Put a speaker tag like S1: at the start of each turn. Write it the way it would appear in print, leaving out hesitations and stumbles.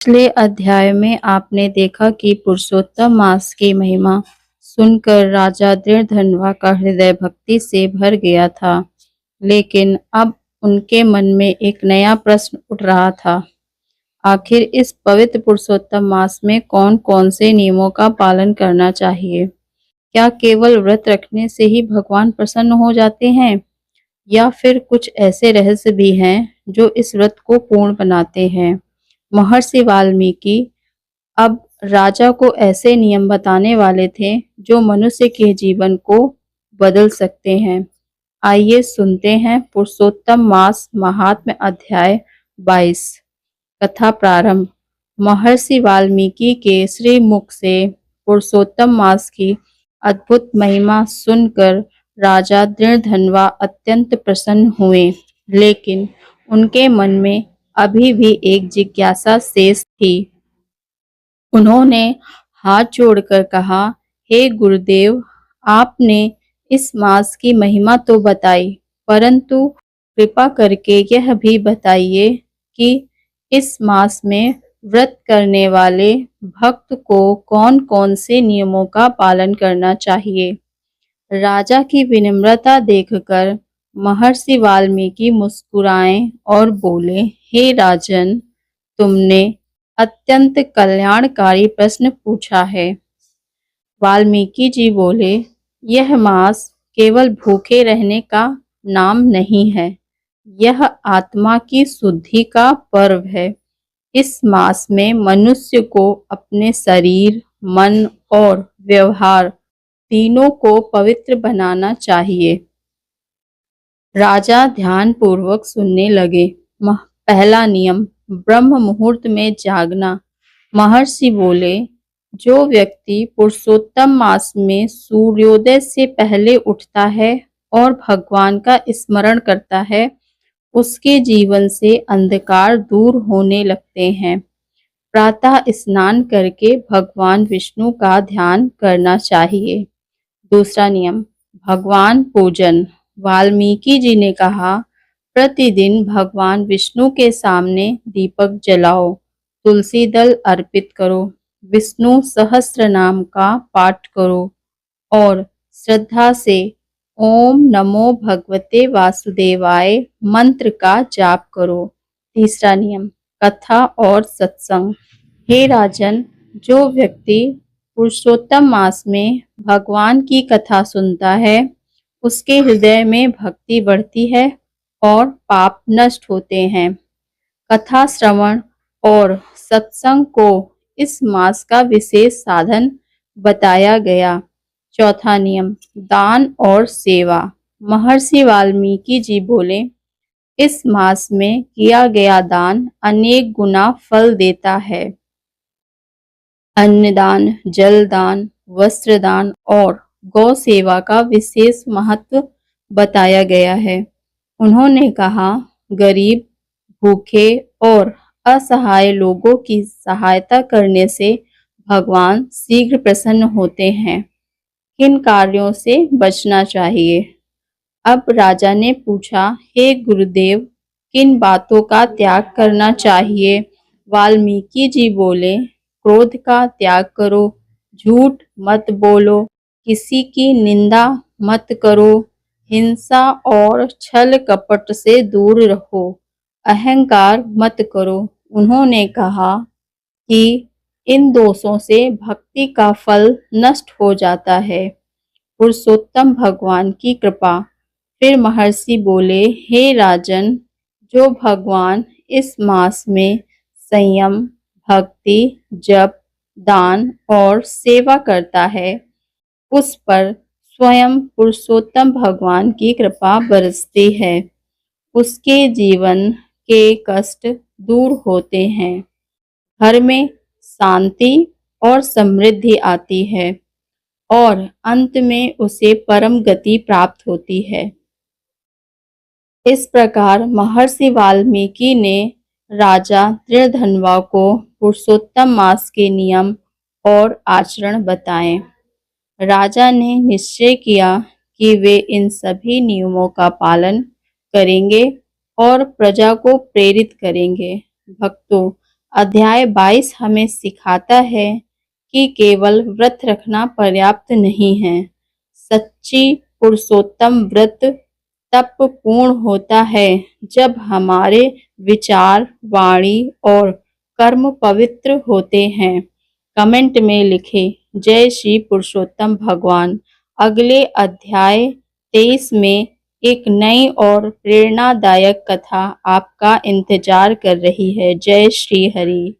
S1: पिछले अध्याय में आपने देखा कि पुरुषोत्तम मास की महिमा सुनकर राजा दृढ़धनवा का हृदय भक्ति से भर गया था। लेकिन अब उनके मन में एक नया प्रश्न उठ रहा था। आखिर इस पवित्र पुरुषोत्तम मास में कौन कौन से नियमों का पालन करना चाहिए? क्या केवल व्रत रखने से ही भगवान प्रसन्न हो जाते हैं, या फिर कुछ ऐसे रहस्य भी हैं जो इस व्रत को पूर्ण बनाते हैं? महर्षि वाल्मीकि अब राजा को ऐसे नियम बताने वाले थे जो मनुष्य के जीवन को बदल सकते हैं। आइए सुनते हैं पुरुषोत्तम मास महात्म्य अध्याय 22। कथा प्रारंभ। महर्षि वाल्मीकि के श्री मुख से पुरुषोत्तम मास की अद्भुत महिमा सुनकर राजा दृढ़धनवा अत्यंत प्रसन्न हुए, लेकिन उनके मन में अभी भी एक जिज्ञासा शेष थी। उन्होंने हाथ जोड़कर कहा, हे गुरुदेव, आपने इस मास की महिमा तो बताई, परंतु कृपा करके यह भी बताइए कि इस मास में व्रत करने वाले भक्त को कौन कौन से नियमों का पालन करना चाहिए। राजा की विनम्रता देखकर महर्षि वाल्मीकि मुस्कुराए और बोले, हे राजन, तुमने अत्यंत कल्याणकारी प्रश्न पूछा है। वाल्मीकि जी बोले, यह मास केवल भूखे रहने का नाम नहीं है, यह आत्मा की शुद्धि का पर्व है। इस मास में मनुष्य को अपने शरीर, मन और व्यवहार तीनों को पवित्र बनाना चाहिए। राजा ध्यान पूर्वक सुनने लगे। पहला नियम, ब्रह्म मुहूर्त में जागना। महर्षि बोले, जो व्यक्ति पुरुषोत्तम मास में सूर्योदय से पहले उठता है और भगवान का स्मरण करता है, उसके जीवन से अंधकार दूर होने लगते हैं। प्रातः स्नान करके भगवान विष्णु का ध्यान करना चाहिए। दूसरा नियम, भगवान पूजन। वाल्मीकि जी ने कहा, प्रतिदिन भगवान विष्णु के सामने दीपक जलाओ, तुलसी दल अर्पित करो, विष्णु सहस्त्र नाम का पाठ करो और श्रद्धा से ओम नमो भगवते वासुदेवाय मंत्र का जाप करो। तीसरा नियम, कथा और सत्संग। हे राजन, जो व्यक्ति पुरुषोत्तम मास में भगवान की कथा सुनता है, उसके हृदय में भक्ति बढ़ती है और पाप नष्ट होते हैं। कथा श्रवण और सत्संग को इस मास का विशेष साधन बताया गया। चौथा नियम, दान और सेवा। महर्षि वाल्मीकि जी बोले, इस मास में किया गया दान अनेक गुना फल देता है। अन्नदान, जलदान, वस्त्रदान और गौ सेवा का विशेष महत्व बताया गया है। उन्होंने कहा, गरीब, भूखे और असहाय लोगों की सहायता करने से भगवान शीघ्र प्रसन्न होते हैं। किन कार्यों से बचना चाहिए? अब राजा ने पूछा, हे गुरुदेव, किन बातों का त्याग करना चाहिए? वाल्मीकि जी बोले, क्रोध का त्याग करो, झूठ मत बोलो, किसी की निंदा मत करो, हिंसा और छल कपट से दूर रहो, अहंकार मत करो। उन्होंने कहा कि इन दोषों से भक्ति का फल नष्ट हो जाता है। पुरुषोत्तम भगवान की कृपा। फिर महर्षि बोले, हे राजन, जो भगवान इस मास में संयम, भक्ति, जप, दान और सेवा करता है, उस पर स्वयं पुरुषोत्तम भगवान की कृपा बरसती है। उसके जीवन के कष्ट दूर होते हैं, घर में शांति और समृद्धि आती है और अंत में उसे परम गति प्राप्त होती है। इस प्रकार महर्षि वाल्मीकि ने राजा दृढ़धनवा को पुरुषोत्तम मास के नियम और आचरण बताए। राजा ने निश्चय किया कि वे इन सभी नियमों का पालन करेंगे और प्रजा को प्रेरित करेंगे। भक्तों, अध्याय 22 हमें सिखाता है कि केवल व्रत रखना पर्याप्त नहीं है। सच्ची पुरुषोत्तम व्रत तब पूर्ण होता है जब हमारे विचार, वाणी और कर्म पवित्र होते हैं। कमेंट में लिखें, जय श्री पुरुषोत्तम भगवान। अगले अध्याय 23 में एक नई और प्रेरणादायक कथा आपका इंतजार कर रही है। जय श्री हरि।